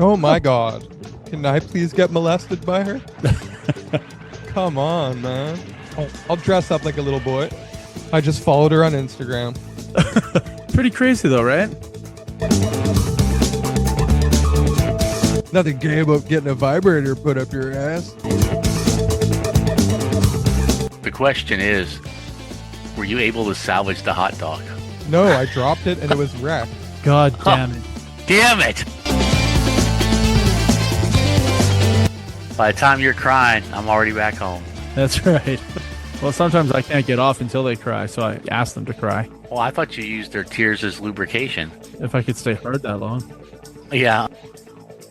Oh my God. Can I please get molested by her? Come on, man. I'll dress up like a little boy. I just followed her on Instagram. Pretty crazy though, right? Nothing gay about getting a vibrator put up your ass. The question is, were you able to salvage the hot dog? No, I dropped it and it was wrecked. God damn it. Damn it! By the time you're crying, I'm already back home. That's right. Well, sometimes I can't get off until they cry, so I ask them to cry. Well, I thought you used their tears as lubrication. If I could stay hard that long. Yeah.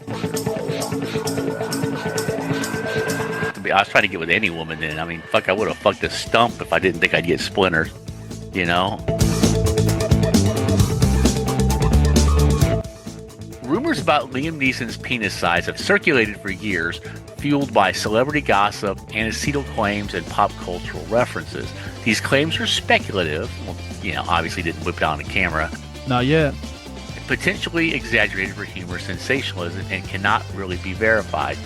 I was trying to get with any woman then. I mean, fuck, I would have fucked a stump if I didn't think I'd get splinters. You know? Rumors about Liam Neeson's penis size have circulated for years, fueled by celebrity gossip, antecedent claims, and pop cultural references. These claims are speculative. Well, obviously didn't whip it out on camera. Not yet. Potentially exaggerated for humor, sensationalism, and cannot really be verified.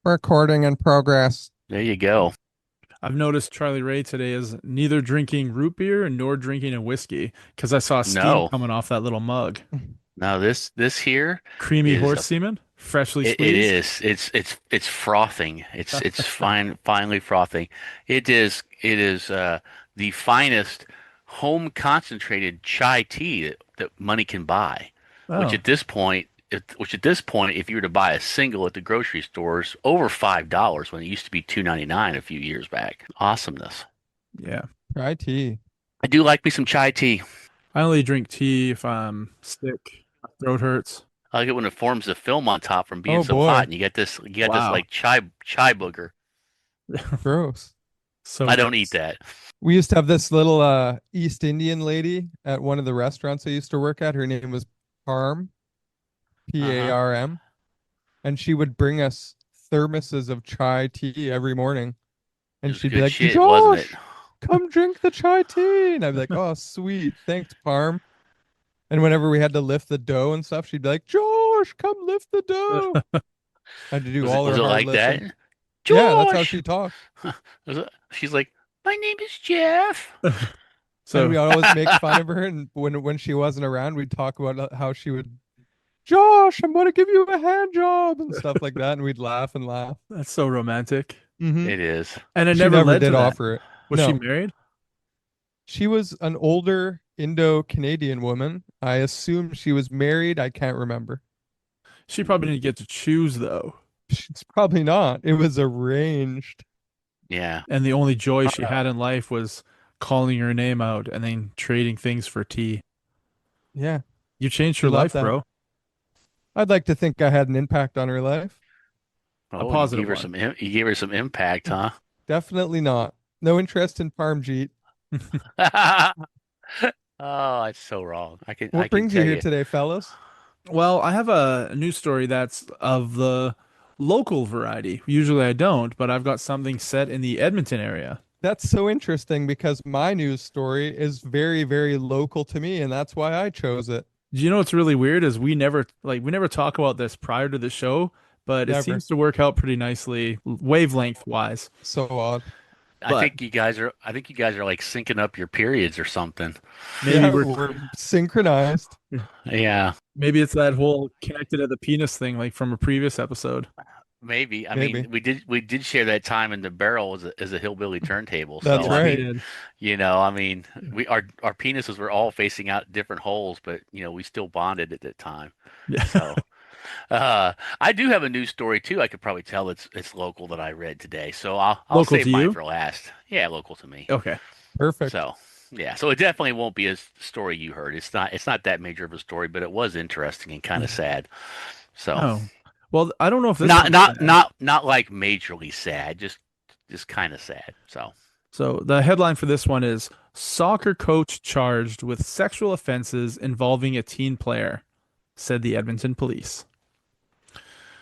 Recording in progress. There you go. I've noticed Charlie Ray today is neither drinking root beer nor drinking a whiskey because I saw steam coming off that little mug. Now this here creamy horse semen, freshly squeezed. It is. It's frothing. It's finally frothing. It is the finest home concentrated chai tea that money can buy. Oh. Which at this point, if you were to buy a single at the grocery stores, over $5 when it used to be $2.99 a few years back. Awesomeness. Yeah. Chai tea. I do like me some chai tea. I only drink tea if I'm sick, my throat hurts. I like it when it forms a film on top from being boy. hot, and you get this like chai booger. Gross. So I don't eat that. We used to have this little East Indian lady at one of the restaurants I used to work at. Her name was Parm. Parm, and she would bring us thermoses of chai tea every morning, and she'd be like, shit, "Josh, come drink the chai tea," and I'd be like, "Oh, sweet, thanks, Parm." And whenever we had to lift the dough and stuff, she'd be like, "Josh, come lift the dough." I had to do all her hard like lifting. that? Josh! Yeah, that's how she talked. She's like, "My name is Jeff." So and we always make fun of her, and when she wasn't around, we'd talk about how she would. Josh, I'm going to give you a hand job and stuff like that. And we'd laugh and laugh. That's so romantic. Mm-hmm. It is. And it she never led did to that. offer it. Was she married? She was an older Indo-Canadian woman. I assume she was married. I can't remember. She probably didn't get to choose, though. She's probably not. It was arranged. Yeah. And the only joy she had in life was calling her name out and then trading things for tea. Yeah. You changed her life, bro. I'd like to think I had an impact on her life. A positive one. You gave her some impact, huh? Definitely not. No interest in Parmjeet. Oh, it's so wrong. What brings you here today, fellas? Well, I have a news story that's of the local variety. Usually I don't, but I've got something set in the Edmonton area. That's so interesting because my news story is very, very local to me, and that's why I chose it. Do you know what's really weird is we never talk about this prior to the show, but it seems to work out pretty nicely wavelength wise. So odd. I think you guys are like syncing up your periods or something. Maybe we're synchronized. Yeah. Maybe it's that whole connected at the penis thing, like from a previous episode. Maybe. I mean, we did share that time in the barrel as a hillbilly turntable. That's so, right. I mean, our penises were all facing out different holes, but we still bonded at that time. Yeah. So, I do have a news story too. I could probably tell it's local that I read today. So I'll save mine for last. Yeah, local to me. Okay. Perfect. So yeah, so it definitely won't be a story you heard. It's not that major of a story, but it was interesting and kind of sad. So. Oh. Well, I don't know if this not like majorly sad, just kind of sad. So So the headline for this one is Soccer Coach Charged with Sexual Offenses Involving a Teen Player, said the Edmonton police.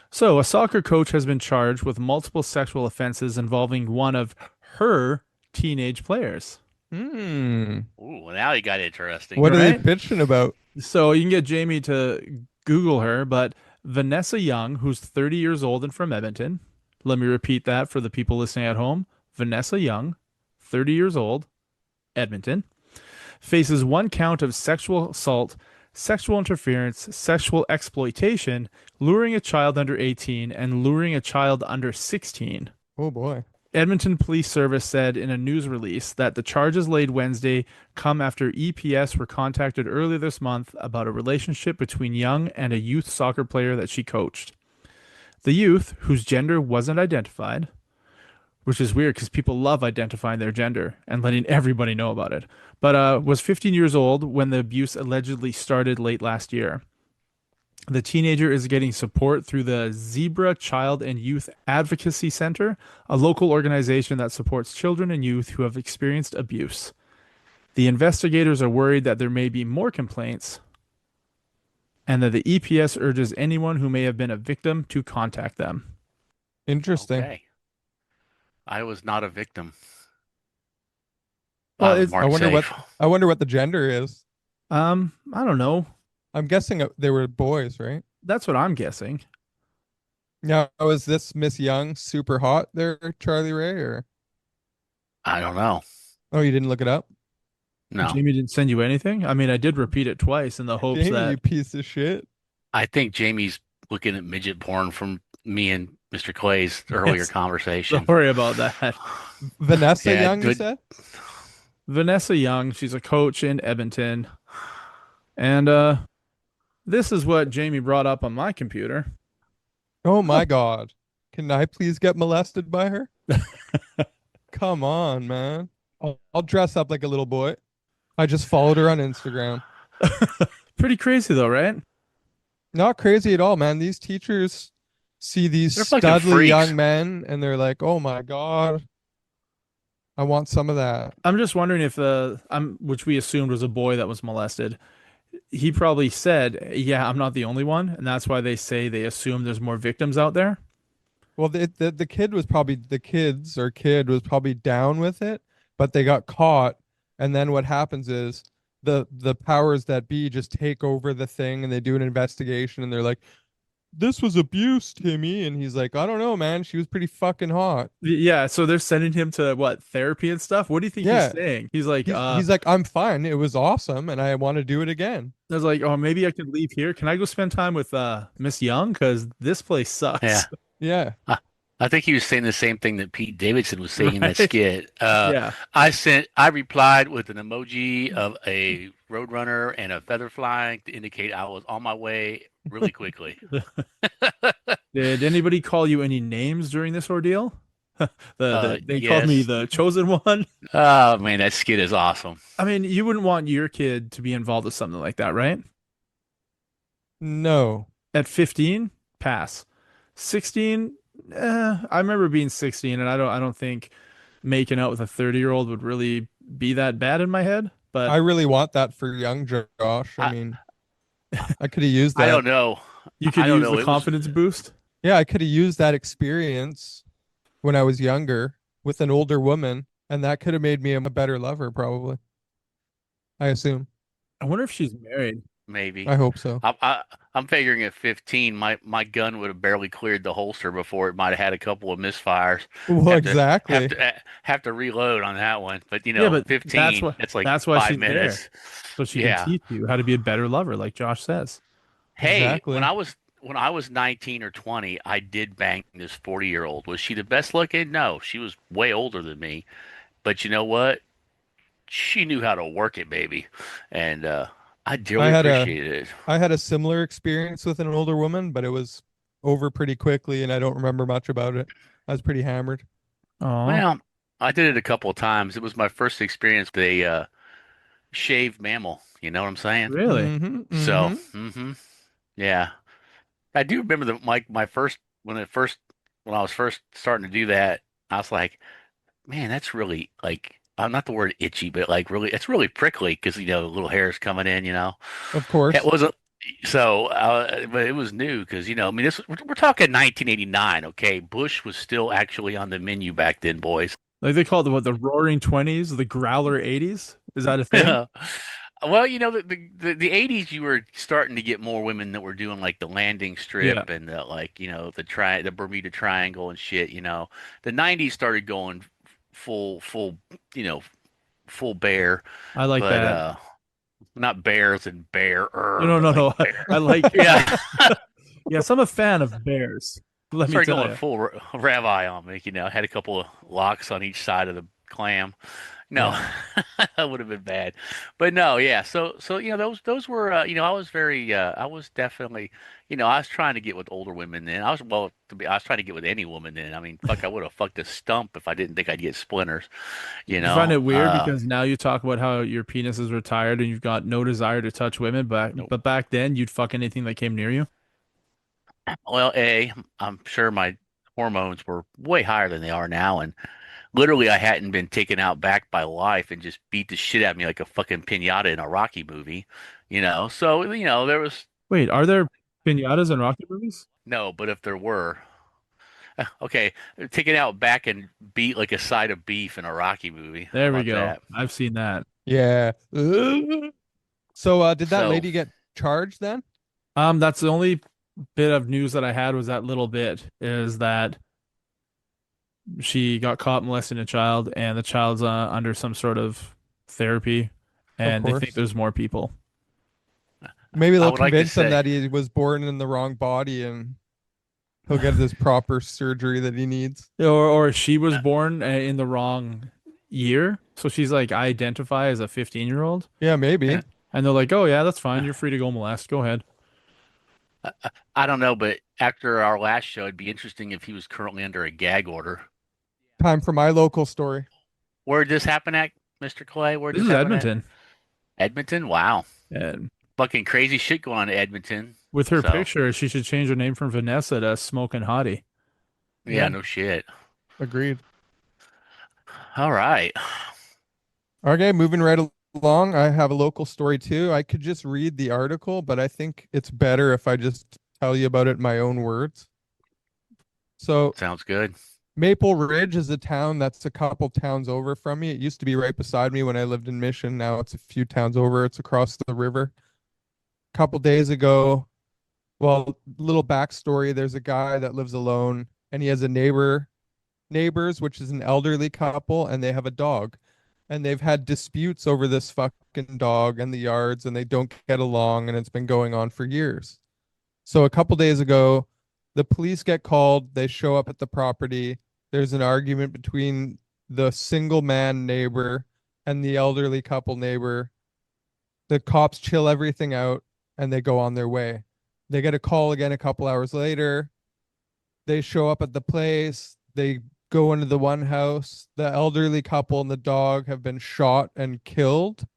So a soccer coach has been charged with multiple sexual offenses involving one of her teenage players. Hmm. Ooh, now you got interesting. What are they Right? bitching about? So you can get Jamie to Google her, but Vanessa Young, who's 30 years old and from Edmonton. Let me repeat that for the people listening at home. Vanessa Young, 30 years old, Edmonton, faces one count of sexual assault, sexual interference, sexual exploitation, luring a child under 18, and luring a child under 16. Oh boy. Edmonton Police Service said in a news release that the charges laid Wednesday come after EPS were contacted earlier this month about a relationship between Young and a youth soccer player that she coached. The youth, whose gender wasn't identified, which is weird because people love identifying their gender and letting everybody know about it, but was 15 years old when the abuse allegedly started late last year. The teenager is getting support through the Zebra Child and Youth Advocacy Center, a local organization that supports children and youth who have experienced abuse. The investigators are worried that there may be more complaints and that the EPS urges anyone who may have been a victim to contact them. Interesting. Okay. I was not a victim. Well, I was it's, marked safe. I wonder what the gender is. I don't know. I'm guessing they were boys, right? That's what I'm guessing. Now, is this Miss Young super hot there, Charlie Ray, or I don't know. oh, you didn't look it up? No. Jamie didn't send you anything? I mean, I did repeat it twice in the hopes Jamie, that you piece of shit. I think Jamie's looking at midget porn from me and Mr. Clay's earlier Yes. conversation. Don't worry about that. Vanessa Yeah, Young, you good. said? Vanessa Young, she's a coach in Edmonton. And this is what Jamie brought up on my computer. Oh my God. Can I please get molested by her? Come on, man. I'll dress up like a little boy. I just followed her on Instagram. Pretty crazy though, right? Not crazy at all, man. These teachers see these They're fucking studly freaks. young men and they're like, oh my God, I want some of that. I'm just wondering if which we assumed was a boy that was molested. He probably said, "Yeah, I'm not the only one," and that's why they say they assume there's more victims out there. Well, the kid was probably the kids or kid was probably down with it, but they got caught. And then what happens is the powers that be just take over the thing and they do an investigation and they're like, this was abuse, Timmy. And he's like, I don't know, man. She was pretty fucking hot. Yeah, so they're sending him to what, therapy and stuff? What do you think Yeah. he's saying? He's like, He's like, I'm fine. It was awesome, and I want to do it again. I was like, oh, maybe I could leave here. Can I go spend time with Miss Young? Because this place sucks. Yeah. Yeah. I think he was saying the same thing that Pete Davidson was saying in that Right. skit. Yeah. I replied with an emoji of a roadrunner and a feather flying to indicate I was on my way really quickly. Did anybody call you any names during this ordeal? They called me yes. the chosen one. Oh man, that skit is awesome. I mean, you wouldn't want your kid to be involved with something like that, right? No. At 15, pass. 16, I remember being 16, and I don't think making out with a 30-year-old would really be that bad in my head. But I really want that for young Josh. I mean, I could have used I that. don't know. you could I don't use know. the It was- confidence boost. Yeah, I could have used that experience when I was younger with an older woman, and that could have made me a better lover, probably. I assume. I wonder if she's married. Maybe. I hope so. I'm figuring at 15, my gun would have barely cleared the holster before it might have had a couple of misfires. Well, Have to- exactly. Have to reload on that one. But Yeah, but 15, that's like that's why 5 she's there. minutes. So she Yeah. can teach you how to be a better lover, like Josh says. Hey, Exactly. when I was 19 or 20, I did bang this 40-year-old. Was she the best looking? No, she was way older than me. But you know what? She knew how to work it, baby. And I dearly appreciated it. I had a similar experience with an older woman, but it was over pretty quickly, and I don't remember much about it. I was pretty hammered. Oh, Well, I did it a couple of times. It was my first experience with a shaved mammal. You know what I'm saying? really? Mhm, So, mhm. yeah, I do remember my first when I was first starting to do that. I was like, man, that's really like I'm not the word itchy, but like really, it's really prickly because little hairs coming in. Of It course. wasn't so, but it was new because I mean, we're talking 1989. Okay, Bush was still actually on the menu back then, boys. Like they call it the Roaring Twenties, the Growler '80s. Is that a thing? Well, the 80s, you were starting to get more women that were doing like the landing Yeah, strip and the Bermuda Triangle and shit. The 90s started going full, you know, full bear, I like but that. not bears and bear, No, no, but no, like no. bear. I like. Yeah, Yes, I'm a fan of bears. Let me started tell going you. full rabbi on me. Had a couple of locks on each side of the clam. No, Yeah. that would have been bad. But no, yeah. So those were I was very I was definitely I was trying to get with older women then. I was trying to get with any woman then. I mean, fuck, I would have fucked a stump if I didn't think I'd get splinters. You Do you find know. it weird because now you talk about how your penis is retired and you've got no desire to touch women, Nope. but back then you'd fuck anything that came near you? Well, I'm sure my hormones were way higher than they are now, and literally I hadn't been taken out back by life and just beat the shit out of me like a fucking pinata in a Rocky movie. So there was Wait, are there piñatas in Rocky movies? no, but if there were. Okay, taken out back and beat like a side of beef in a Rocky movie. How There we about go. that? I've seen that. Yeah. So did that So, lady get charged then? That's the only bit of news that I had was that little bit is that she got caught molesting a child and the child's under some sort of therapy Of and they think course. there's more people. Maybe I they'll would like to convince him say, that he was born in the wrong body and he'll get this proper surgery that he needs. Or she was uh, born in the wrong year. So she's like, I identify as a 15-year-old. Yeah, maybe. uh, And they're like, oh, yeah, that's fine. uh, You're free to go molest. Go ahead. I don't know, but after our last show, it'd be interesting if he was currently under a gag order. Time for my local story. Where'd this happen at, Mr. Clay? Where'd This this is happen at? Edmonton. Edmonton? Wow. And Fucking crazy shit going on in Edmonton. with her So, picture, she should change her name from Vanessa to Smoking Hottie. yeah, Yeah, no shit. agreed. All right. Okay, moving right along. I have a local story too. I could just read the article, but I think it's better if I just tell you about it in my own words. So, Sounds good. Maple Ridge is a town that's a couple towns over from me. It used to be right beside me when I lived in Mission. Now it's a few towns over. It's across the river. A couple days ago, well, little backstory, there's a guy that lives alone and he has a neighbors, which is an elderly couple, and they have a dog. And they've had disputes over this fucking dog and the yards, and they don't get along, and it's been going on for years. So a couple days ago, the police get called, they show up at the property. There's an argument between the single man neighbor and the elderly couple neighbor. The cops chill everything out and they go on their way. They get a call again a couple hours later. They show up at the place. They go into the one house. The elderly couple and the dog have been shot and killed. Then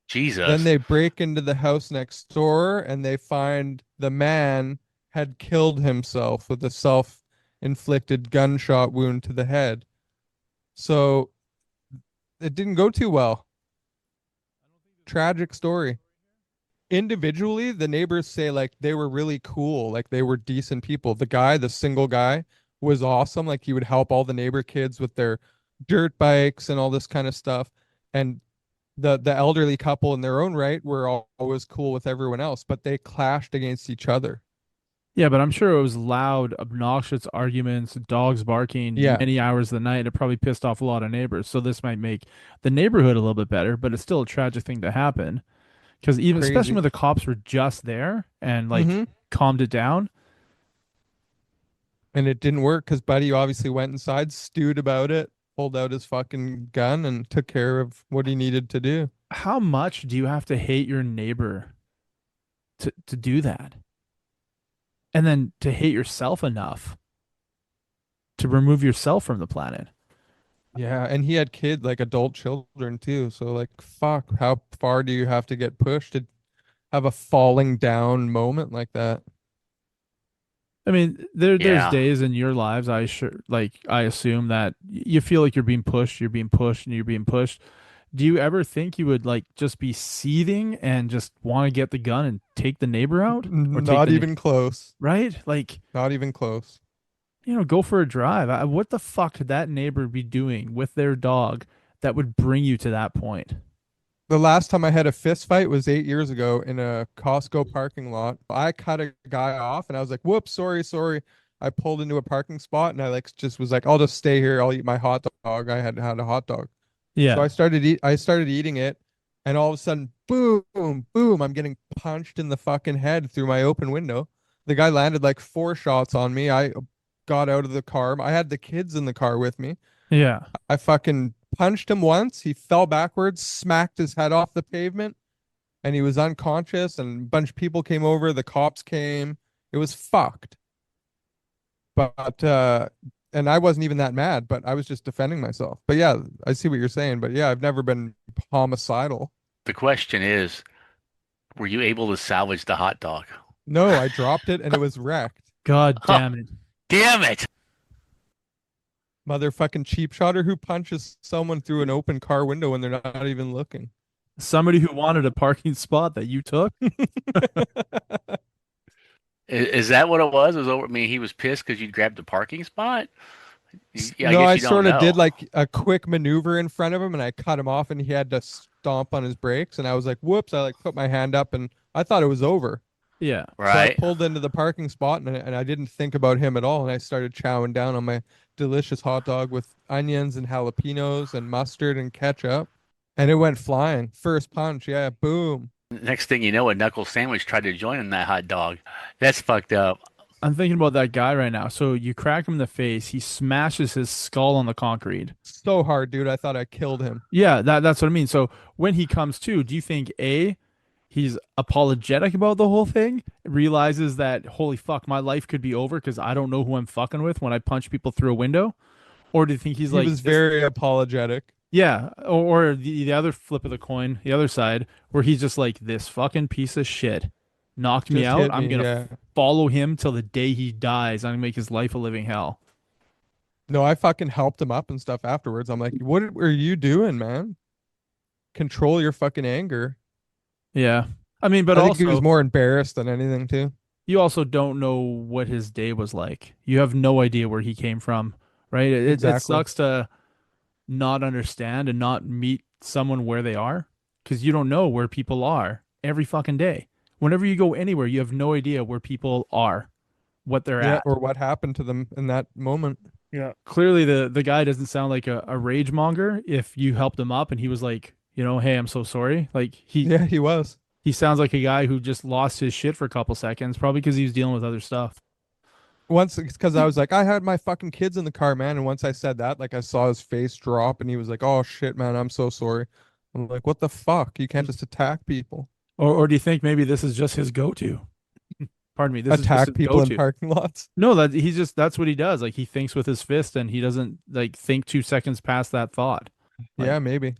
Jesus. they break into the house next door and they find the man had killed himself with a self-inflicted gunshot wound to the head. So it didn't go too well. Tragic story. Individually, the neighbors say like they were really cool, like they were decent people. The single guy, was awesome. Like he would help all the neighbor kids with their dirt bikes and all this kind of stuff. And the elderly couple in their own right were always cool with everyone else, but they clashed against each other. Yeah, but I'm sure it was loud, obnoxious arguments, dogs barking Yeah, many hours of the night. It probably pissed off a lot of neighbors. So this might make the neighborhood a little bit better, but it's still a tragic thing to happen. Because even, especially crazy. when the cops were just there and like Mm-hmm. calmed it down. And it didn't work because Buddy obviously went inside, stewed about it, pulled out his fucking gun, and took care of what he needed to do. How much do you have to hate your neighbor to do that? And then to hate yourself enough to remove yourself from the planet. Yeah, and he had kids, like adult children too. So like, fuck, how far do you have to get pushed to have a falling down moment like that? I mean, there's Yeah. days in your lives I assume that you feel like you're being pushed and you're being pushed. Do you ever think you would like just be seething and just want to get the gun and take the neighbor out or take Not the even close. right? Like, Not even close. go for a drive. What the fuck could that neighbor be doing with their dog that would bring you to that point? The last time I had a fist fight was 8 years ago in a Costco parking lot. I cut a guy off and I was like, whoops, sorry, sorry. I pulled into a parking spot and I like just was like, I'll just stay here. I'll eat my hot dog. I had a hot dog. So Yeah. I started eating it, and all of a sudden, boom, boom, I'm getting punched in the fucking head through my open window. The guy landed like 4 shots on me. I got out of the car. I had the kids in the car with me. Yeah. I fucking punched him once. He fell backwards, smacked his head off the pavement, and he was unconscious. And a bunch of people came over. The cops came. It was fucked. But and I wasn't even that mad, but I was just defending myself. But yeah, I see what you're saying. But yeah, I've never been homicidal. The question is, were you able to salvage the hot dog? No, I dropped it and it was wrecked. God damn it. Damn it! Motherfucking cheap shotter who punches someone through an open car window when they're not even looking. Somebody who wanted a parking spot that you took? Is that what it was? It was over. I mean, he was pissed because you grabbed the parking spot. Yeah, I No, guess I you don't sort of did know. like a quick maneuver in front of him and I cut him off and he had to stomp on his brakes and I was like, whoops, I like put my hand up and I thought it was over. Yeah. So I Right? pulled into the parking spot and I didn't think about him at all and I started chowing down on my delicious hot dog with onions and jalapenos and mustard and ketchup and it went flying. First punch, yeah, boom. Next thing you know, a knuckle sandwich tried to join in that hot dog. That's fucked up. I'm thinking about that guy right now. So you crack him in the face, he smashes his skull on the concrete. So hard, dude. I thought I killed him. Yeah, that's what I mean. So when he comes to, do you think A, he's apologetic about the whole thing, realizes that holy fuck, my life could be over because I don't know who I'm fucking with when I punch people through a window? Or do you think he's He like was this? very apologetic. Yeah, or the other flip of the coin, the other side, where he's just like this fucking piece of shit knocked me Just out. hit I'm me, gonna yeah. follow him till the day he dies. I'm gonna make his life a living hell. No, I fucking helped him up and stuff afterwards. I'm like, what are you doing, man? Control your fucking anger. Yeah. I mean, but I think he was also more embarrassed than anything too. you also don't know what his day was like. You have no idea where he came from, right? It Exactly. sucks to not understand and not meet someone where they are because you don't know where people are every fucking day. Whenever you go anywhere, you have no idea where people are, what they're Yeah, at. or what happened to them in that moment. Yeah. Clearly the guy doesn't sound like a rage monger if you helped him up and he was like, hey, I'm so sorry. Like Yeah, he was. he sounds like a guy who just lost his shit for a couple seconds, probably because he was dealing with other stuff. Once, because I was like, I had my fucking kids in the car, man. And once I said that, like I saw his face drop and he was like, oh shit, man, I'm so sorry. I'm like, what the fuck? You can't just attack people. Or do you think maybe this is just his go-to? Pardon me, this is just Attack his people in go-to. parking lots. No, that's what he does. Like he thinks with his fist and he doesn't like think 2 seconds past that thought. Like, Yeah, maybe.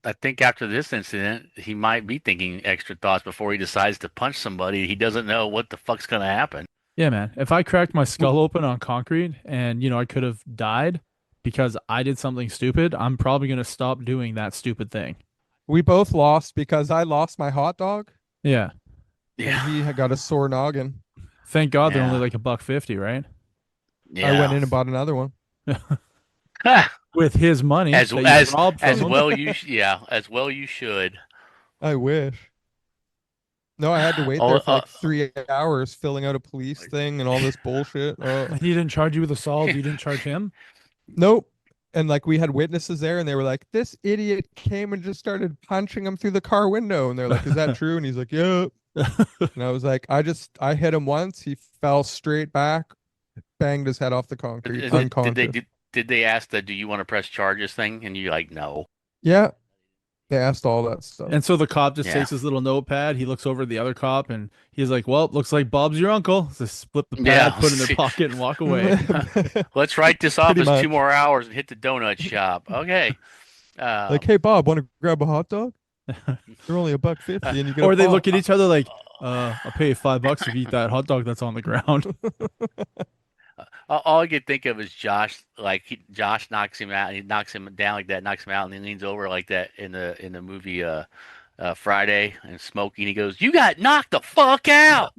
I think after this incident, he might be thinking extra thoughts before he decides to punch somebody. He doesn't know what the fuck's gonna happen. yeah, man. If I cracked my skull open on concrete and I could have died because I did something stupid, I'm probably gonna stop doing that stupid thing. We both lost because I lost my hot dog Yeah. and Yeah, he had got a sore noggin. Thank God they're only yeah, like $1.50, right? I went yeah. in and bought another one. With his money As that you as robbed from as him. well as well you should. I wish. No, I had to wait Oh, there for like 3 hours filling out a police thing and all this bullshit. And he didn't charge you with assault. You didn't charge him. Nope. And like we had witnesses there and they were like, this idiot came and just started punching him through the car window. And they're like, is that true? And he's like, yeah. And I was like, I hit him once. He fell straight back, banged his head off the concrete, did, unconscious. did they ask the do you want to press charges thing? And you like no. Yeah. They asked all that stuff. And so the cop just Yeah. takes his little notepad. He looks over at the other cop and he's like, well, looks like Bob's your uncle. So split the pad, Yeah. put it in their pocket, and walk away. Let's write this off Pretty as much. 2 more hours and hit the donut shop. Okay. Like, hey Bob, want to grab a hot dog? They're only $1.50 and you get Or a they pop. look at each other like, I'll pay you $5 if you eat that hot dog that's on the ground. All I could think of is Josh. Like Josh knocks him out, and he knocks him down like that, knocks him out, and he leans over like that in the movie Friday and Smokey, and he goes, "You got knocked the fuck out."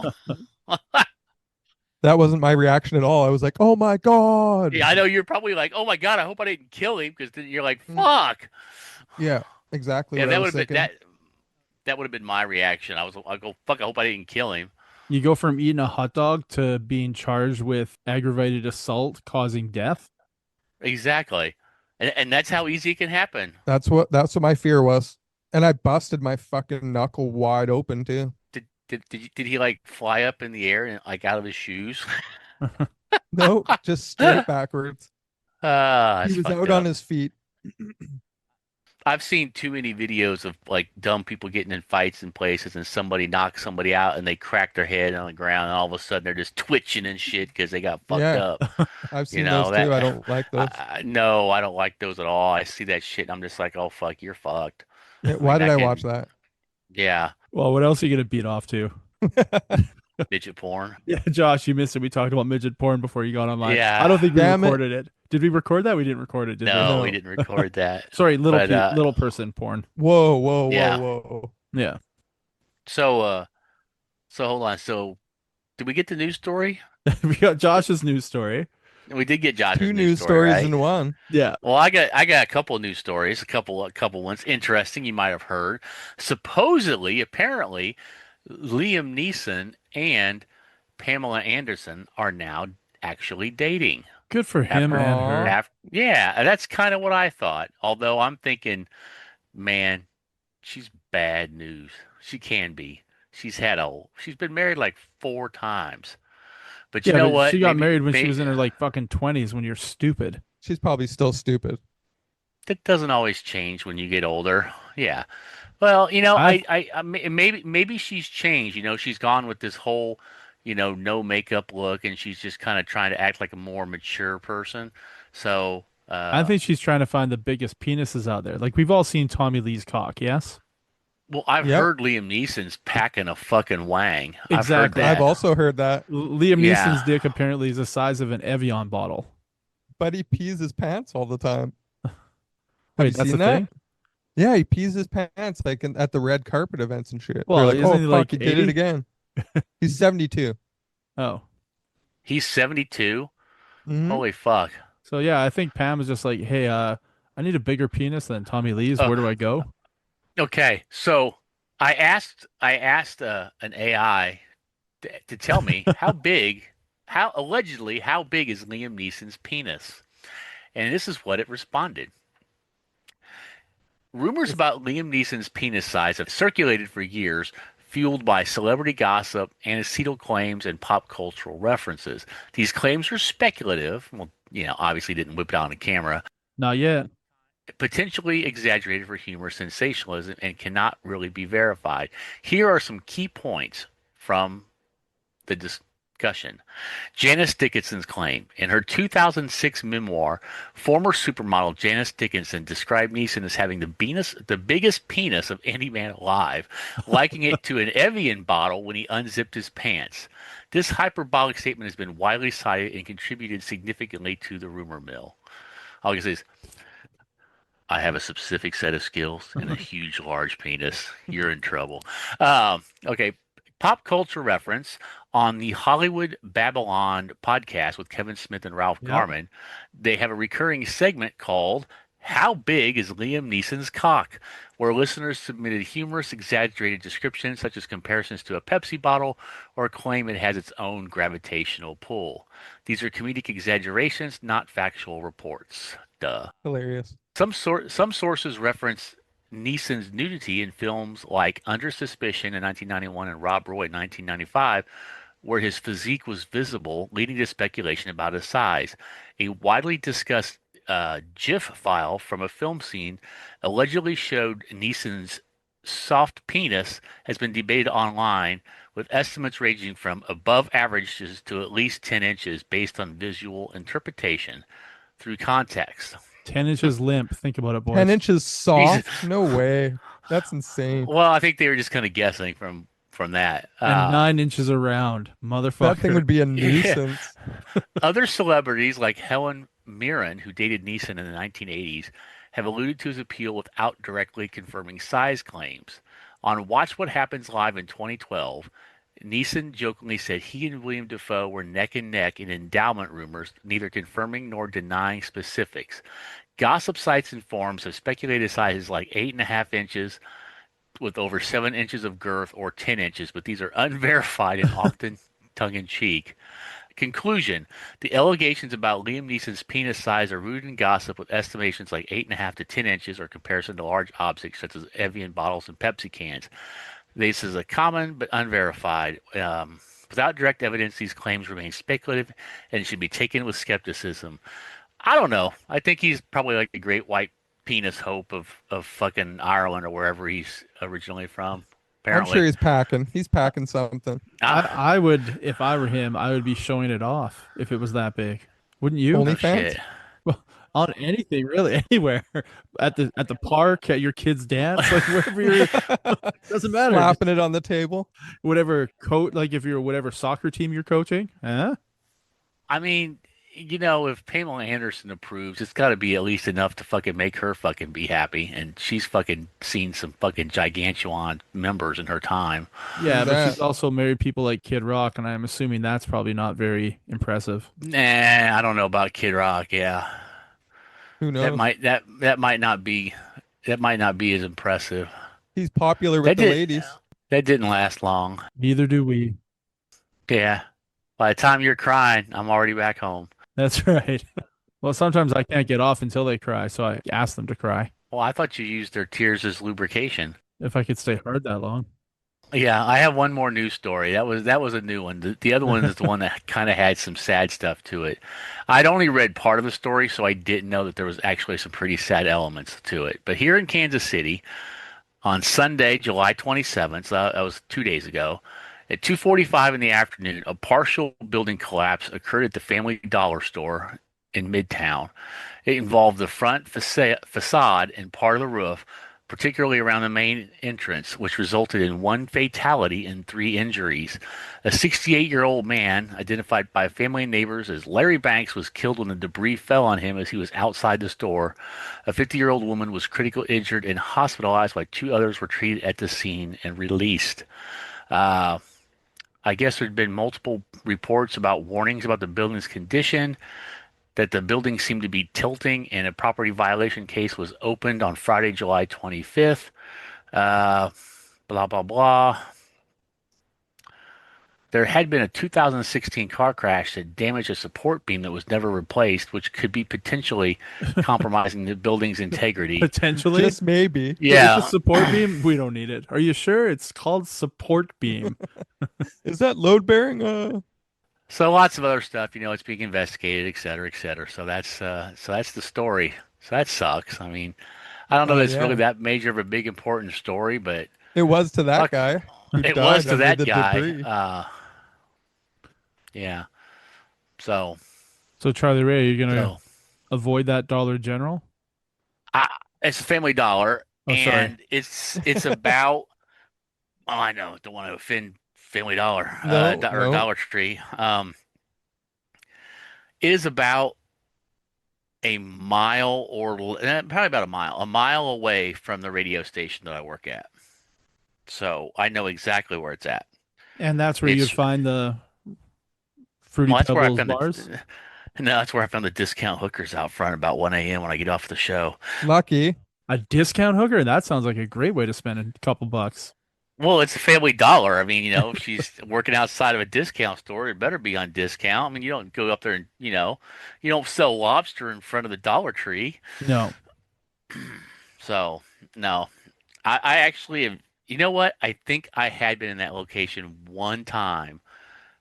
That wasn't my reaction at all. I was like, "Oh my god!" Yeah, I know you're probably like, "Oh my God, I hope I didn't kill him," because then you're like, Mm. "Fuck." Yeah, exactly Yeah, what I that was would have been thinking. that would have been my reaction. I go, "Fuck, I hope I didn't kill him." You go from eating a hot dog to being charged with aggravated assault causing death. Exactly, and that's how easy it can happen. That's what my fear was, and I busted my fucking knuckle wide open too. Did he like fly up in the air and like out of his shoes? No, just straight backwards. Ah, He that's was fucked out on up. his feet. I've seen too many videos of like dumb people getting in fights in places and somebody knocks somebody out and they crack their head on the ground and all of a sudden they're just twitching and shit because they got fucked Yeah, up. I've You seen those know too. I that don't like those. no, I don't like those at all. I see that shit and I'm just like, oh fuck, you're fucked. Yeah, I mean, why did that I watch can, that? yeah, Well, what else are you gonna beat off to? midget porn. Yeah, Josh, you missed it. We talked about midget porn before you got online. I Yeah, don't think we Damn it. recorded it. Did we record that? We didn't record it, did we? no, we No. didn't record that. Sorry, But little person porn. Whoa, whoa, whoa, yeah. whoa. Yeah. So so hold on. So did we get the news story? We got Josh's news story. We did get Josh's Two news news story, stories right? in one. Yeah. Well, I got a couple of news stories, a couple ones interesting you might have heard. Supposedly, apparently, Liam Neeson and Pamela Anderson are now actually dating. Good for him After, and Aw. her. yeah, that's kind of what I thought. Although I'm thinking, man, she's bad news. She can be. She's been married like 4 times. But you Yeah, know but she what? got married when she was Maybe in her like fucking 20s when you're stupid. She's probably still stupid. that doesn't always change when you get older. Yeah. Well, you know, I maybe she's changed. You know, she's gone with this whole, no makeup look, and she's just kind of trying to act like a more mature person. So, I think she's trying to find the biggest penises out there. Like we've all seen Tommy Lee's cock, yes? well, I've Yep, heard Liam Neeson's packing a fucking wang. I've heard Exactly. I've that. also heard that. Liam Neeson's Yeah. dick apparently is the size of an Evian bottle. But he pees his pants all the time. Have you Wait, that's seen a that? thing? Yeah, he pees his pants like at the red carpet events and shit. They're Well, like, isn't "Oh he fuck, like he did it 80? again." He's 72. Oh. He's 72. Hmm. Holy fuck. So yeah, I think Pam is just like, hey, I need a bigger penis than Tommy Lee's. Oh, Where do I go? okay. So I asked an AI to tell me how big is Liam Neeson's penis? And this is what it responded. Rumors about Liam Neeson's penis size have circulated for years, fueled by celebrity gossip, antecedent claims, and pop cultural references. These claims are speculative. Well, obviously didn't whip it out on a camera. Not yet. Potentially exaggerated for humor, sensationalism, and cannot really be verified. Here are some key points from the discussion. Janice Dickinson's claim. In her 2006 memoir, former supermodel Janice Dickinson described Neeson as having the biggest penis of any man alive, likening it to an Evian bottle when he unzipped his pants. This hyperbolic statement has been widely cited and contributed significantly to the rumor mill. All I can say is, I have a specific set of skills and a huge, large penis. You're in trouble. Okay, pop culture reference on the Hollywood Babylon podcast with Kevin Smith and Ralph Yep. Garman. They have a recurring segment called "How Big is Liam Neeson's Cock?" where listeners submitted humorous, exaggerated descriptions such as comparisons to a Pepsi bottle or claim it has its own gravitational pull. These are comedic exaggerations, not factual reports. Duh. Hilarious. Some sources reference Neeson's nudity in films like Under Suspicion in 1991 and Rob Roy in 1995, where his physique was visible, leading to speculation about his size. A widely discussed GIF file from a film scene allegedly showed Neeson's soft penis has been debated online, with estimates ranging from above averages to at least 10 inches based on visual interpretation through context. 10 inches limp. Think about it, 10 boys. inches Jesus. soft? No way. That's insane. Well, I think they were just kind of guessing from from that. And 9 inches around, That thing motherfucker. would be a Yeah. nuisance. Other celebrities like Helen Mirren, who dated Neeson in the 1980s, have alluded to his appeal without directly confirming size claims. On Watch What Happens Live in 2012, Neeson jokingly said he and William Dafoe were neck and neck in endowment rumors, neither confirming nor denying specifics. Gossip sites and forums have speculated sizes like 8.5 inches with over 7 inches of girth or 10 inches, but these are unverified and often tongue in cheek. Conclusion: the allegations about Liam Neeson's penis size are rooted in gossip, with estimations like 8.5 to 10 inches or comparison to large objects such as Evian bottles and Pepsi cans. This is a common but unverified. Without direct evidence, these claims remain speculative and should be taken with skepticism. I don't know. I think he's probably like the great white penis hope of fucking Ireland or wherever he's originally from. I'm sure Apparently. he's packing. He's packing something. Ah, I would, if I were him, I would be showing it off if it was that big. Wouldn't you? no OnlyFans? shit. Well, on anything really, anywhere. At the park, at your kid's dance, like wherever you're, doesn't matter. Just Slapping it on the table. whatever coach, like if you're whatever soccer team you're coaching, huh? I mean, if Pamela Anderson approves, it's got to be at least enough to fucking make her fucking be happy. And she's fucking seen some fucking gigantuan members in her time. Yeah, but she's That. also married people like Kid Rock, and I'm assuming that's probably not very impressive. Nah, I don't know about Kid Rock. Yeah, Who knows? that might not be as impressive. He's popular with That the did ladies. that didn't last long. Neither do we. Yeah, by the time you're crying, I'm already back home. That's right. Well, sometimes I can't get off until they cry, so I ask them to cry Well, I thought you used their tears as lubrication. if I could stay hard that long. Yeah, I have one more news story. That was a new one. The other one is the one that kind of had some sad stuff to it. I'd only read part of the story, so I didn't know that there was actually some pretty sad elements to it. But here in Kansas City, on Sunday, July 27th, so that was 2 days ago, at 2:45 in the afternoon, a partial building collapse occurred at the Family Dollar store in Midtown. It involved the front facade and part of the roof, particularly around the main entrance, which resulted in one fatality and 3 injuries. A 68-year-old man, identified by family and neighbors as Larry Banks, was killed when the debris fell on him as he was outside the store. A 50-year-old woman was critically injured and hospitalized, while two others were treated at the scene and released. Uh, I guess there'd been multiple reports about warnings about the building's condition, that the building seemed to be tilting, and a property violation case was opened on Friday, July 25th. Blah, blah, blah. There had been a 2016 car crash that damaged a support beam that was never replaced, which could be potentially compromising the building's integrity. Potentially. Just maybe. Yeah. It's a support beam. We don't need it. Are you sure? It's called support beam. Is that load bearing? So lots of other stuff, it's being investigated, et cetera, et cetera. So that's the story. So that sucks. I mean, I don't know that it's really Yeah. that major of a big important story, but It was to that fuck, guy. Who it died was to under that the guy. debris. Yeah. So So Charlie Ray, are you gonna so avoid that Dollar General? I, it's a Family Dollar, Oh, sorry. and it's about. Oh, I know. Don't want to offend Family Dollar No, or no. Dollar Tree. It is about a mile probably about a mile away from the radio station that I work at. So I know exactly where it's at. And that's where you'd It's find the Fruity well, that's where I Pebbles found bars. no, that's where I found the discount hookers out front about 1 a.m. when I get off the show. Lucky. A discount hooker? That sounds like a great way to spend a couple bucks. Well, it's a Family Dollar. I mean, if she's working outside of a discount store, it better be on discount. I mean, you don't go up there and, you don't sell lobster in front of the Dollar Tree. No. So, no. I actually have, you know what? I think I had been in that location one time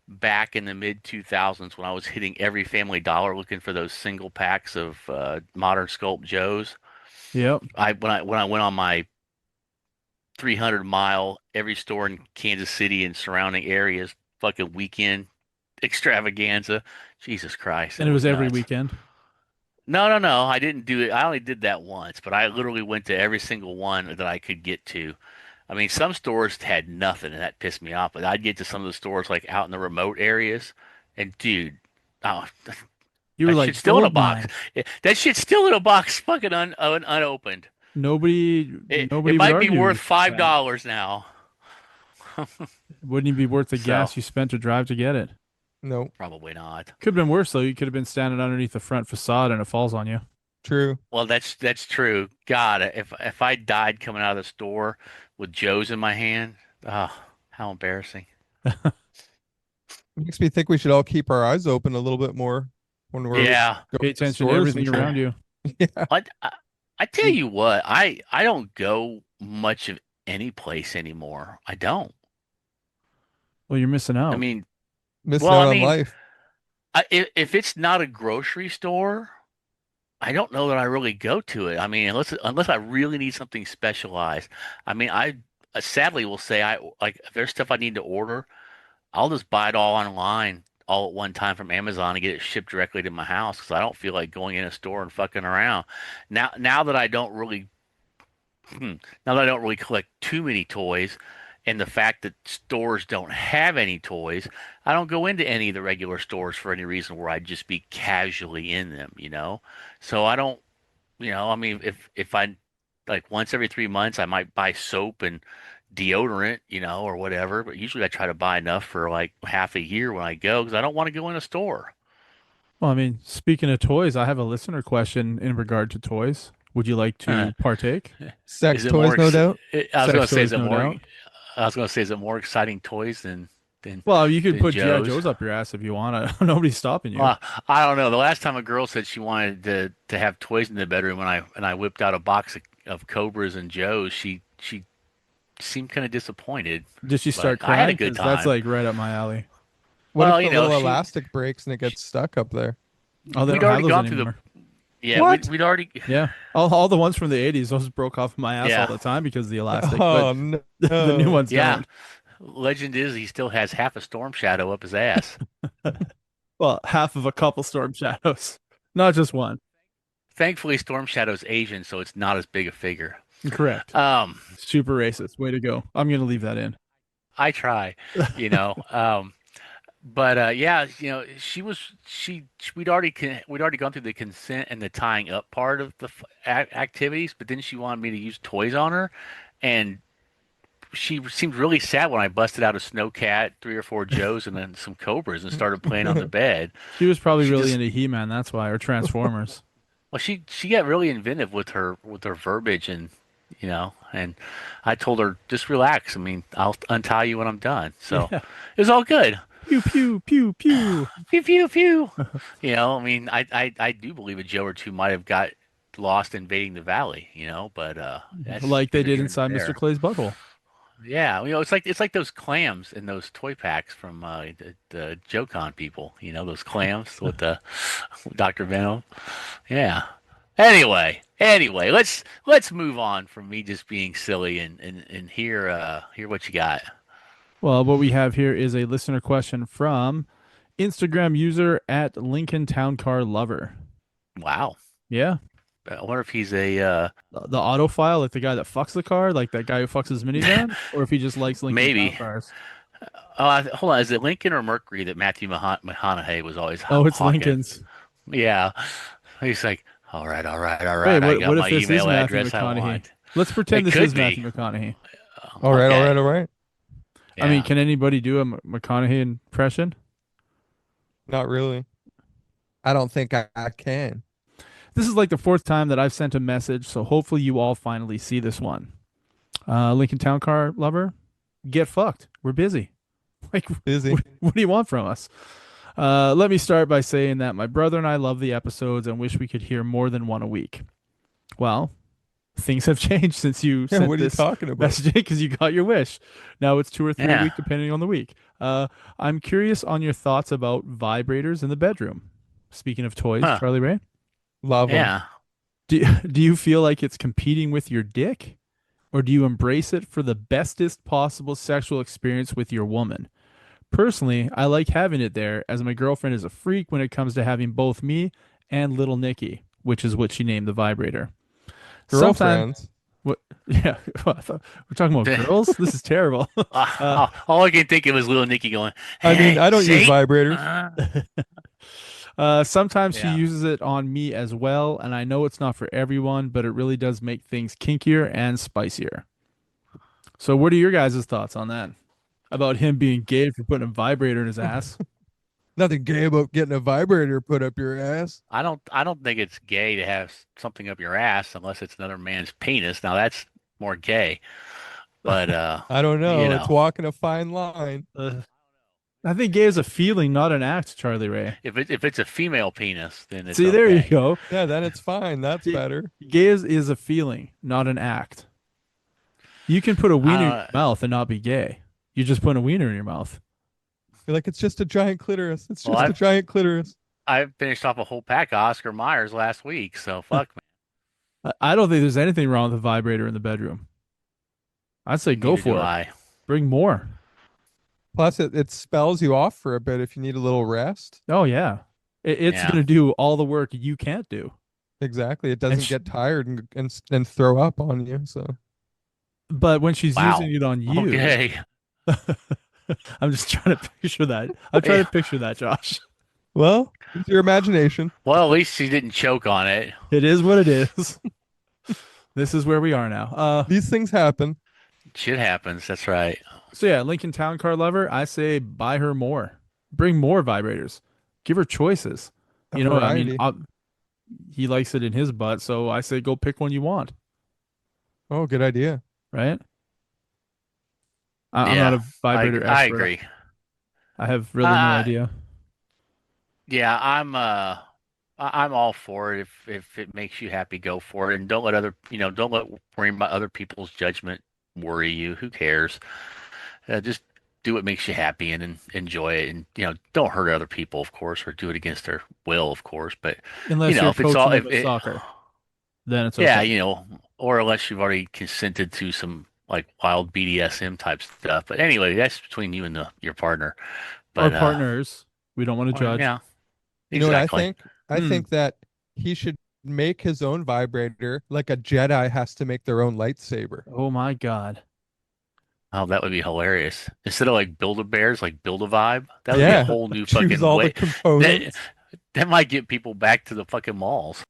back in the mid 2000s when I was hitting every Family Dollar looking for those single packs of Modern Sculpt Joes. Yep. When I went on my 300-mile every store in Kansas City and surrounding areas fucking weekend extravaganza. Jesus Christ. And that it was every nuts. weekend. No. I didn't do it. I only did that once, but I literally went to every single one that I could get to. I mean, some stores had nothing, and that pissed me off. But I'd get to some of the stores like out in the remote areas, and dude, oh, You were that like shit's still in a gold box. mine. That shit's still in a box, fucking unopened. Nobody It nobody would might be argue worth with five that. dollars now. Wouldn't even be worth the So gas you spent to drive to get it. Nope. probably not. Could have been worse though. You could have been standing underneath the front facade and it falls on you. True. Well, that's true. God, if I died coming out of the store with Joe's in my hand, oh, how embarrassing. Makes me think we should all keep our eyes open a little bit more when we're Yeah. Pay going to attention to stores and everything shit. around you. Yeah. I tell you what, I don't go much of any place anymore. I don't. Well, you're missing I out. mean, Missing well, out I on mean, life. if it's not a grocery store, I don't know that I really go to it. I mean, unless I really need something specialized. I mean, I sadly will say I like if there's stuff I need to order, I'll just buy it all online all at one time from Amazon and get it shipped directly to my house because I don't feel like going in a store and fucking around. Now that I don't really now that I don't really collect too many toys, and the fact that stores don't have any toys, I don't go into any of the regular stores for any reason where I'd just be casually in them, you know? So I don't, I mean, if I like once every 3 months, I might buy soap and deodorant, or whatever, but usually I try to buy enough for like half a year when I go because I don't want to go in a store. Well, I mean, speaking of toys, I have a listener question in regard to toys. Would you like Huh. to partake? Sex Is it toys, more no ex doubt. I was Sex gonna say, toys, no doubt. is it more exciting toys than Well, you could than put G.I. Joe's? Joes up your ass if you want to. Nobody's stopping you. Well, I don't know. The last time a girl said she wanted to have toys in the bedroom, and I whipped out a box of Cobras and Joes, she seemed kind of disappointed, Did she but start I had a crying? good Because that's time. like right up my alley. What if Well, the you know, little she, elastic breaks and it she gets stuck up there? Oh, they we'd don't have already those gone through the anymore. yeah, What? we'd already Yeah, all the ones from the '80s, those broke off my ass all yeah the time because of the elastic, but Oh no. the new ones yeah. don't. Legend is he still has half a storm shadow up his ass. Well, half of a couple storm shadows, not just one. Thankfully, Storm Shadow's Asian, so it's not as big a figure. Correct. Um, Super racist. Way to go. I'm gonna leave that in. I try, you know. But yeah, we'd already gone through the consent and the tying up part of the activities, but then she wanted me to use toys on her, and she seemed really sad when I busted out a snowcat, 3 or 4 Joes, and then some Cobras and started playing on the bed. She was probably She really just into He-Man, that's why, or Transformers. well, she got really inventive with her verbiage and I told her just relax. I mean, I'll untie you when I'm done. So Yeah. it was all good. Pew pew pew pew. Pew pew pew. I mean, I do believe a Joe or two might have got lost invading the valley, but that's Like they neither did here nor inside Mr. there. Clay's butthole. Yeah, it's like those clams in those toy packs from the JoeCon people. Those clams with the Dr. Venom. Yeah. Anyway, let's move on from me just being silly and hear what you got. Well, what we have here is a listener question from Instagram user at Lincoln Town Car Lover. Wow. Yeah. I wonder if he's a The autophile, like the guy that fucks the car, like that guy who fucks his minivan, or if he just likes Lincoln Town maybe. Cars. Hold on, is it Lincoln or Mercury that Matthew McConaughey was always Oh, it's hawking? Lincoln's. Yeah. He's like, all right, all right, all Wait, right. I got what if my this is email Matthew address I McConaughey? want. Let's pretend It this could is be. Matthew McConaughey. All right, all Okay. right, all right. I mean, Yeah. can anybody do a McConaughey impression? Not really. I don't think I can. This is like the 4th time that I've sent a message, so hopefully you all finally see this one. Lincoln Town Car Lover, get fucked. We're busy. Like, Busy. what do you want from us? Let me start by saying that my brother and I love the episodes and wish we could hear more than one a week. Well, things have changed since you Yeah, sent what are you this talking about? message because you got your wish. Now it's 2 or 3 a Yeah. week, depending on the week. I'm curious on your thoughts about vibrators in the bedroom. Speaking of toys, Huh. Charlie Ray, Love them. Yeah. do you feel like it's competing with your dick, or do you embrace it for the bestest possible sexual experience with your woman? Personally, I like having it there as my girlfriend is a freak when it comes to having both me and little Nikki, which is what she named the vibrator. Sometimes, Girlfriends. What? Yeah, we're talking about girls. This is terrible. Uh, All I can think of is little Nicky going, I mean, "Hey, I don't use see?" vibrators. sometimes she Yeah. uses it on me as well, and I know it's not for everyone, but it really does make things kinkier and spicier. So, what are your guys' thoughts on that? About him being gay for putting a vibrator in his ass? Nothing gay about getting a vibrator put up your ass. I don't think it's gay to have something up your ass unless it's another man's penis. Now that's more gay. But I don't you know. It's know, walking a fine line. Uh, I think gay is a feeling, not an act, Charlie Ray. if it's a female penis, then it's See, there you okay. go. Yeah, then it's fine. That's See, better. gay is a feeling, not an act. You can put a I wiener in don't your mouth and not be gay. You just put a wiener in your mouth. You're like, it's just a giant clitoris. It's well, just a giant clitoris. I finished off a whole pack of Oscar Myers last week, so fuck me. I don't think there's anything wrong with a vibrator in the bedroom. I'd say go Neither do for it. I. Bring more. Plus, it spells you off for a bit if you need a little rest. Oh yeah, it's Yeah. gonna do all the work you can't do. Exactly. It And doesn't get tired and throw up on you. So but when she's Wow. using it on you, Okay. I'm just trying to picture that. I'm trying Yeah. to picture that, Josh. well, use your imagination. Well, at least she didn't choke on it. It is what it is. This is where we are now. These things happen. Shit happens. That's right. So yeah, Lincoln Town Car lover, I say buy her more. Bring more vibrators. Give her choices. A You know, I mean, variety. he likes it in his butt, so I say go pick one you want, Oh, good idea. right? I'm not Yeah. a vibrator I expert. agree. I have really no Uh, idea. yeah, I'm all for it. If it makes you happy, go for it. And don't let worrying about other people's judgment worry you. Who cares? Just do what makes you happy and enjoy it. And don't hurt other people, of course, or do it against their will, of course. But Unless you're if it's all coaching if them at it, soccer, then it's yeah, okay. or unless you've already consented to some like wild BDSM type stuff. But anyway, that's between you and your partner. Our But partners, we don't want to judge. yeah, You know what I exactly. think? I Hmm. think that he should make his own vibrator like a Jedi has to make their own lightsaber. Oh my God. Oh, that would be hilarious. Instead of like Build-A-Bears, like Build-A-Vibe, that would be a Yeah. whole new Choose fucking all the way. That components. that might get people back to the fucking malls.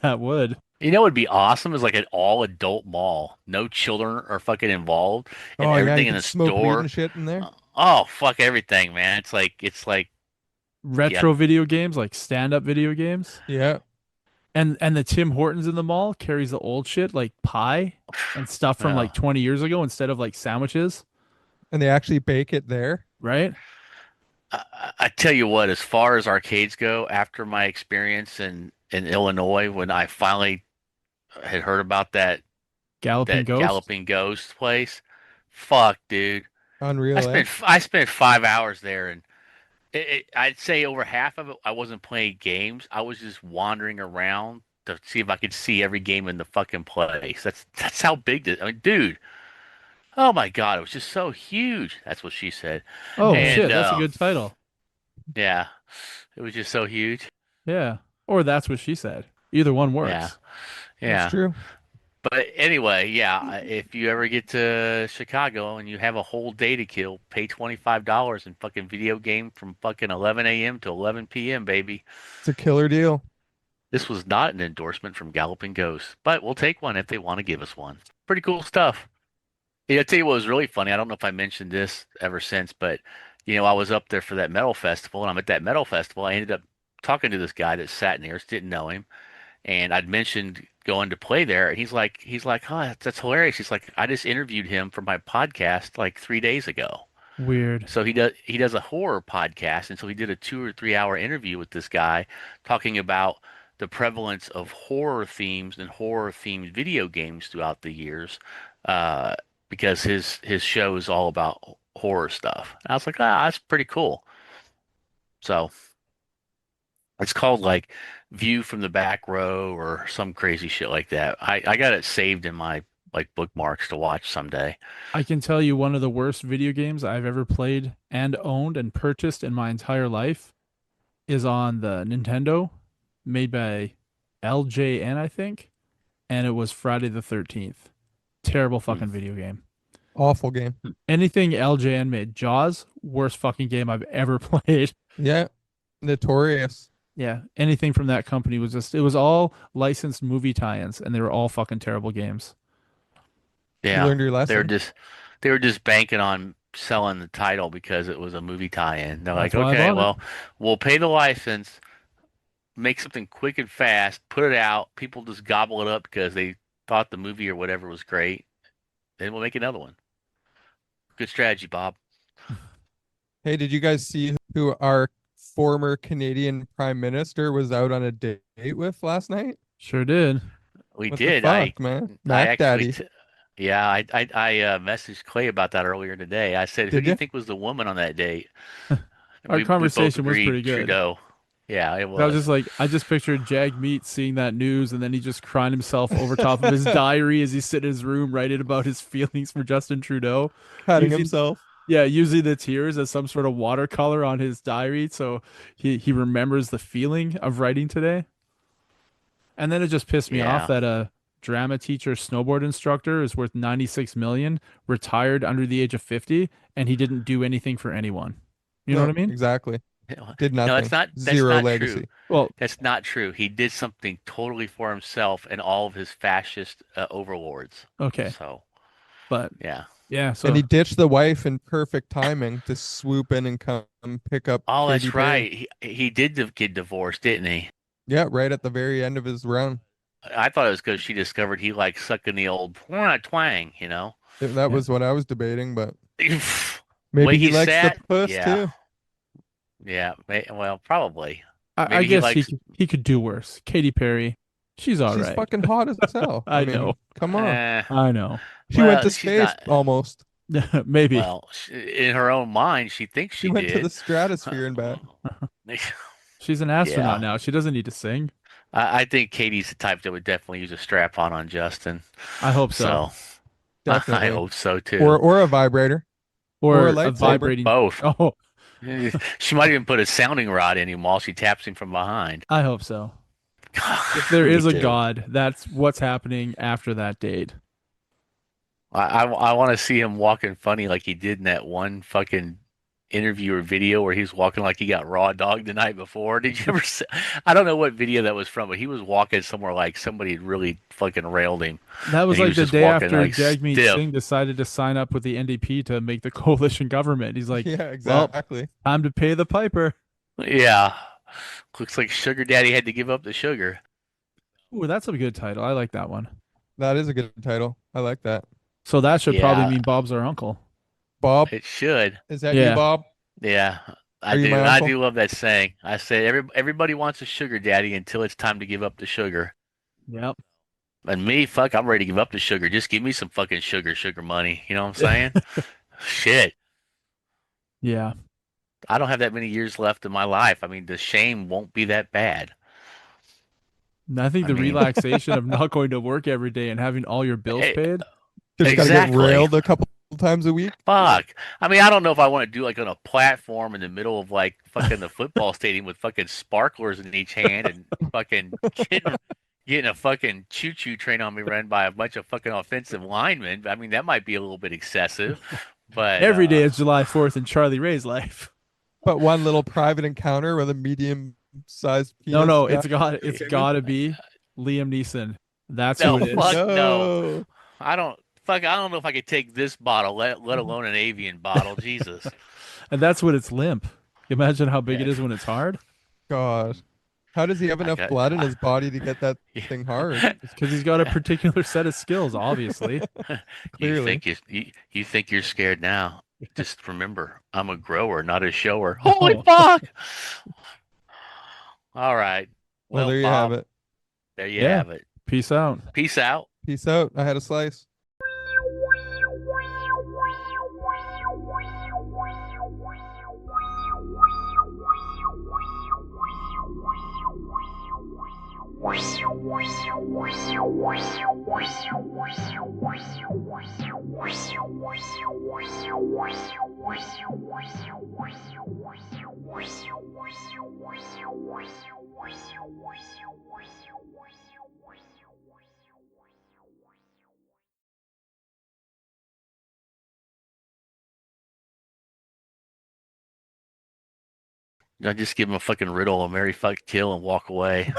That would. You know what would be awesome is like an all adult mall. No children are fucking involved and Oh yeah, you everything in could the smoke weed store. and shit in there. Oh, fuck everything, man. It's like yeah. Retro video games, like stand-up video games. Yeah. And the Tim Hortons in the mall carries the old shit like pie and stuff from Uh, like 20 years ago instead of like sandwiches, And they actually bake it there. right? I tell you what, as far as arcades go, after my experience in Illinois, when I finally had heard about Galloping that Ghost. Galloping Ghost place, fuck, dude. I Unreal, eh? spent I spent 5 hours there, and I'd say over half of it I wasn't playing games. I was just wandering around to see if I could see every game in the fucking place. That's how big this. I mean, dude. Oh my God, it was just so huge. That's what she said. Oh And shit, that's a good title. yeah, it was just so huge. Yeah. Or that's what she said. Either one Yeah, works. That's yeah. true. But anyway, yeah, if you ever get to Chicago and you have a whole day to kill, pay $25 and fucking video game from fucking 11 a.m. to 11 p.m., baby. It's a killer deal. This was not an endorsement from Galloping Ghost, but we'll take one if they want to give us one. Pretty cool stuff. Yeah, I'll tell you what was really funny. I don't know if I mentioned this ever since, but I was up there for that metal festival, and I'm at that metal festival. I ended up talking to this guy that sat near us, didn't know him, and I'd mentioned going to play there, and he's like, oh, that's hilarious. He's like, I just interviewed him for my podcast like 3 days ago. Weird. So he does a horror podcast, and so he did a 2 or 3 hour interview with this guy talking about the prevalence of horror themes and horror themed video games throughout the years, uh, because his show is all about horror stuff. And I was like, that's pretty cool. So it's called like View from the Back Row or some crazy shit like that. I got it saved in my like bookmarks to watch someday. I can tell you one of the worst video games I've ever played and owned and purchased in my entire life is on the Nintendo, made by LJN, I think. and it was Friday the 13th. Terrible fucking video game. Awful game. Anything LJN made. Jaws, worst fucking game I've ever played. Yeah. Notorious. Yeah, anything from that company was just, it was all licensed movie tie-ins, and they were all fucking terrible games. You Yeah, learned your they were lesson. just they were just banking on selling the title because it was a movie tie-in. They're That's like, why I okay, bought it. well, we'll pay the license, make something quick and fast, put it out. People just gobble it up because they thought the movie or whatever was great. Then we'll make another one. Good strategy, Bob. Hey, did you guys see who our former Canadian Prime Minister was out on a date with last night? Sure did. We What the did. fuck, man? I Mac actually, Daddy. yeah, I messaged Clay about that earlier today. I said, who Did do you you? think was the woman on that date? Our We both conversation was agreed pretty good. Trudeau. Yeah, it I was was. just like, I just pictured Jag Meat seeing that news, and then he just crying himself over top of his diary as he's sitting in his room writing about his feelings for Justin Trudeau, Cutting using himself. yeah, using the tears as some sort of watercolor on his diary, so he remembers the feeling of writing today. And then it just pissed me off Yeah. that a drama teacher, snowboard instructor is worth 96 million, retired under the age of 50, and he didn't do anything for anyone. You know what No, I mean? exactly. Did No, that's nothing. that's Zero not true. legacy. Well, That's not true. He did something totally for himself and all of his fascist overlords. okay, So, but yeah. yeah, And so he ditched the wife in perfect timing to swoop in and come pick up Oh, Katy that's Perry. right. He did get divorced, didn't he? Yeah, right at the very end of his run. I thought it was because she discovered he liked sucking the old twang, you know? That yeah, was what I was debating, but maybe Way he he likes the sat, puss yeah, too. yeah. Well, probably. I Maybe he guess likes. he could do worse. Katy Perry, she's all She's right. fucking hot as hell. I I know, mean, come on. Eh, I know. She went well, to she's space not. almost. Maybe Well, in her own mind, she thinks She she went to the did. stratosphere and back. she's an astronaut Yeah, now. She doesn't need to sing. I think Katie's the type that would definitely use a strap on Justin. I hope so, So I Definitely. hope so too. Or a vibrator. Or a or a lightsaber. vibrating. Both. Oh, She might even put a sounding rod in him while she taps him from behind. I hope so. If there Me is a too. God, that's what's happening after that date. I want to see him walking funny like he did in that one fucking interview or video where he was walking like he got raw dogged the night before. Did you ever see? I don't know what video that was from, but he was walking somewhere like somebody had really fucking railed him, That and was he like was the just day walking after like Jagmeet stiff. Singh decided to sign up with the NDP to make the coalition government. He's like, Yeah, well, exactly. time to pay the piper. Yeah, looks like Sugar Daddy had to give up the sugar. Ooh, that's a good title. I like that one. That is a good title. I like that. So that should probably Yeah, mean Bob's our uncle. Bob, it should. is that you, Yeah. Bob? Yeah, I Are you my do. I uncle? do love that saying. I said everybody wants a sugar daddy until it's time to give up the sugar. Yep. And me, fuck, I'm ready to give up the sugar. Just give me some fucking sugar money. You know what I'm saying? Shit. Yeah. I don't have that many years left in my life. I mean, the shame won't be that bad. And I think I the mean, relaxation of not going to work every day and having all your bills eh, paid. Just got to get exactly. railed a couple times a week. Fuck. I mean, I don't know if I want to do like on a platform in the middle of like fucking the football stadium with fucking sparklers in each hand and fucking getting a fucking choo-choo train on me run by a bunch of fucking offensive linemen. I mean, that might be a little bit excessive, but Every day is July 4th in Charlie Ray's life. But one little private encounter with a medium-sized No, penis no, guy. it's gotta be Liam Neeson. That's who no, it fuck is. no. No. I don't fuck. I don't know if I could take this bottle, let alone an avian bottle. Jesus. And that's when it's limp. Imagine how big it Yeah, is when it's hard. God. How does he have I enough got. blood in his body to get that Yeah. thing hard? It's because he's got a particular set of skills, obviously. You Clearly. think you think you're scared now. Just remember, I'm a grower, not a shower. Holy Oh, fuck! All right. Well, Well, there you have Bob, it. there you yeah. have it. Peace out. Peace out. Peace out. I had a slice. I just give him a fucking riddle, a Mary fuck kill, and walk away.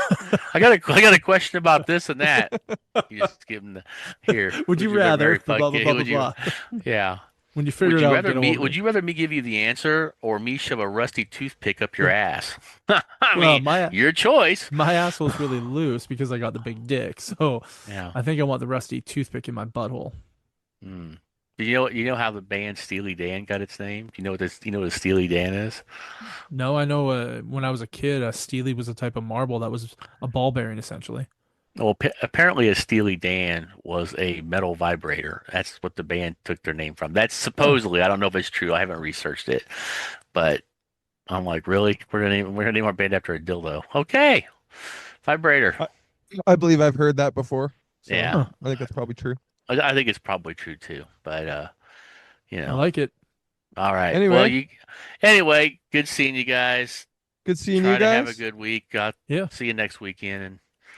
I got a question about this and that. You just give him the here. Would you Marry, rather? fuck Blah blah kill? blah blah blah. Yeah. When you figure it out, get a hold of Would me. you rather me give you the answer or me shove a rusty toothpick up your ass? I Well, mean, your choice. my asshole's really loose because I got the big dick. So Yeah. I think I want the rusty toothpick in my butthole. Hmm. Do you know how the band Steely Dan got its name? Do you know what this? You know what a Steely Dan is? No, I know when I was a kid, a Steely was a type of marble that was a ball bearing essentially. Well, apparently a Steely Dan was a metal vibrator. That's what the band took their name from. That's Oh, supposedly. I don't know if it's true. I haven't researched it, but I'm like, really? We're gonna name our band after a dildo? Okay, vibrator. I, I believe I've heard that before. So Yeah, huh. I think that's probably true. I think it's probably true too. But you I know, like it. all right. Well, Anyway, anyway, good seeing you guys. good seeing you Try to have a guys. good week. Yeah. See you next weekend, and